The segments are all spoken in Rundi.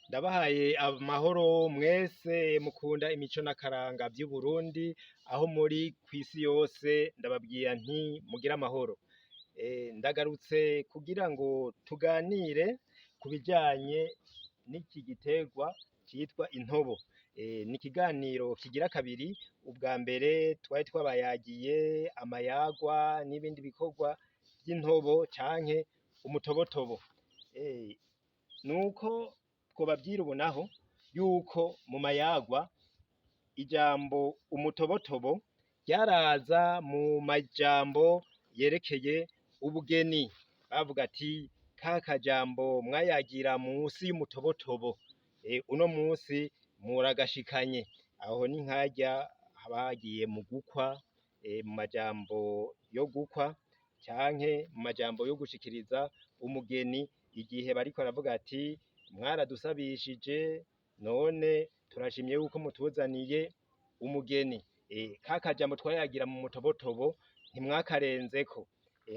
Ndabahaye amahoro mwese mukunda imico n'akaranga vy'Uburundi aho muri kw'isi yose ndababwira nti mugire amahoro. Ndagarutse kugira ngo tuganire ku bijanye n'iki giterwa citwa intobo. Ni ikiganiro kigira kabiri, ubwa mbere twari twabayagiye amayagwa n'ibindi bikorwa vy'intobo canke umutobotobo. Nuko twobavyira ubu naho yuko mu mayagwa ijambo umutobotobo ryaraza mu majambo yerekeye ubugeni, bavuga ati ka kajambo mwayagira musi y'umutobotobo uno musi muragashikanye. Aho ni nkarya bagiye mu gukwa, mu majambo yo gukwa canke mu majambo yo gushikiriza umugeni igihe bariko baravuga ati mwaradusabishije none turashimye yuko mutuzaniye umugeni. Ka kajambo twayagira mu mutobotobo ntimwakarenzeko.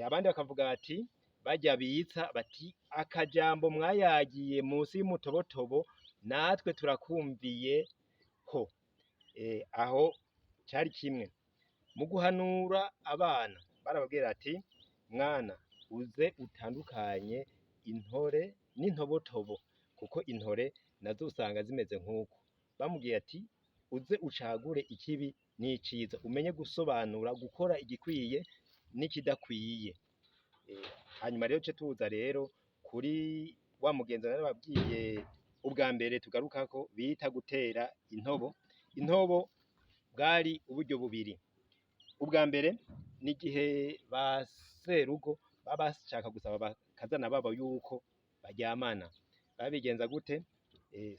Abandi bakavuga bati barya bitsa bati akajambo mwayagiye musi y'umutobotobo natwe turakumviyeho. Aho cari kimwe. Mu guhanura abana barababwira ati mwana uze utandukanye intore n'intobotobo kuko intore nazo usanga zimeze nk'uko. Bamubwiye ati uze ucagure ikibi n'iciza, umenye gusobanura gukora igikwiye n'ikidakwiye. Hanyuma rero ce tuza rero kuri wa mugenzo narababwiye ubwa mbere tugarukako bita gutera intobo. Intobo bwari uburyo bubiri. Ubwa mbere ni igihe ba serugo baba bashaka gusaba bakazana babo yuko baryamana. Babigenza gute?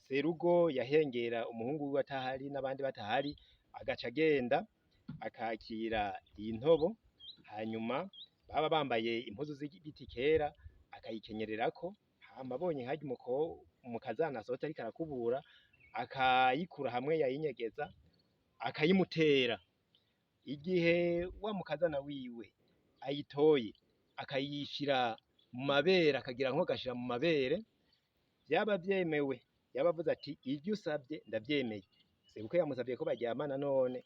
Serugo yahengera umuhungu wiwe atahari n'abandi batahari, agaca agenda akakira iyi ntobo, hanyuma baba bambaye impuzu z'igiti kera akayikenyererako, hama abonye harya umukazana asohotse ariko arakubura akayikura hamwe yayinyegeza akayimutera. Igihe wa mukazana wiwe ayitoye akayishira mu mabere, akagira nko gashira mu mabere, vyaba vyemewe, yaba avuze ati ivyo usavye ndavyemeye. Sebukwe yamusavye ko baryamana none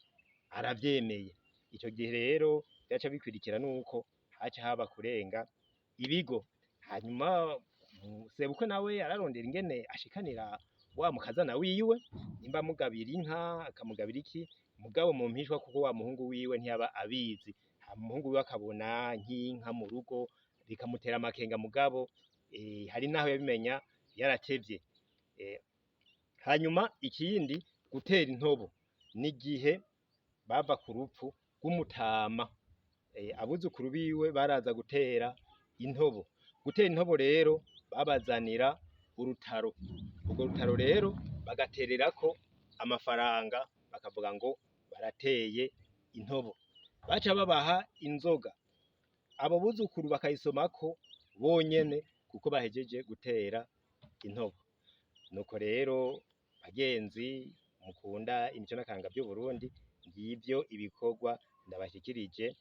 aravyemeye. Ico gihe rero vyaca bikurikira nuko haca haba kurenga ibigo. Hanyuma sebukwe nawe ararondera ingene ashikanira wa mukazana wiwe, nimba amugabira inka akamugabira iki, mugabo mu mpishwa kuko wa muhungu wiwe ntiyaba abizi. Umuhungu wiwe akabona nk'inka mu rugo bikamutera amakenga, mugabo hari naho yabimenya yaratevye. Hanyuma ikindi gutera intobo n'igihe bava ku rupfu rw'umutama. Abuzukuru biwe baraza gutera intobo. Gutera intobo rero babazanira urutaro. Urwo rutaro rero bagatererako amafaranga bakavuga ngo barateye intobo. Baca babaha inzoga, abo buzukuru bakayisomako bonyene kuko bahejeje gutera intobo. Nuko rero bagenzi mukunda imico n'akaranga vy'Uburundi, ngivyo ibikorwa ndabashikirije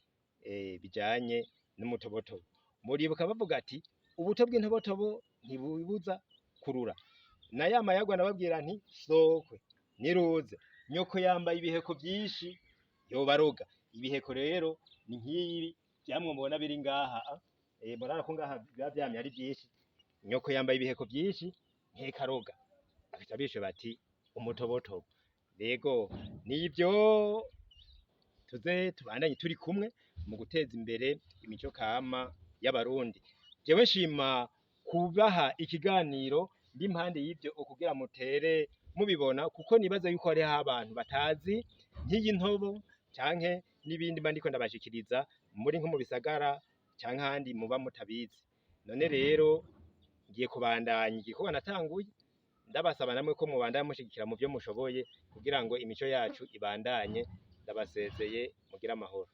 bijanye n'umutobotobo. Muribuka bavuga ati ubuto bw'intobotobo ntibubuza kurura. Na ya mayagwa nababwira nti sokwe niruze nyoko yambaye ibiheko vyinshi yobaroga. Ibiheko rero ni nk'ibi vyamwe mubona biri ngaha, murabona ko ngaha biba vyamye ari vyinshi. Nyoko yambaye ibiheko vyinshi nkekaroga. Bagaca bishura bati umutobotobo. Rego nivyo tuze tubandanye turi kumwe mu guteza imbere imico kama y'Abarundi. Jewe nshima kubaha ikiganiro ndi impande y'ivyo kugira mutere mubibona, kuko nibaza yuko hariho abantu batazi nk'iyi ntobo canke n'ibindi mba ndiko ndabashikiriza muri nko mu bisagara canke ahandi muba mutabizi. None rero ngiye kubandanya igikorwa natanguye, ndabasaba namwe ko mubandanya mushigikira mu vyo mushoboye kugira ngo imico yacu ibandanye. Ndabasezeye mugire amahoro.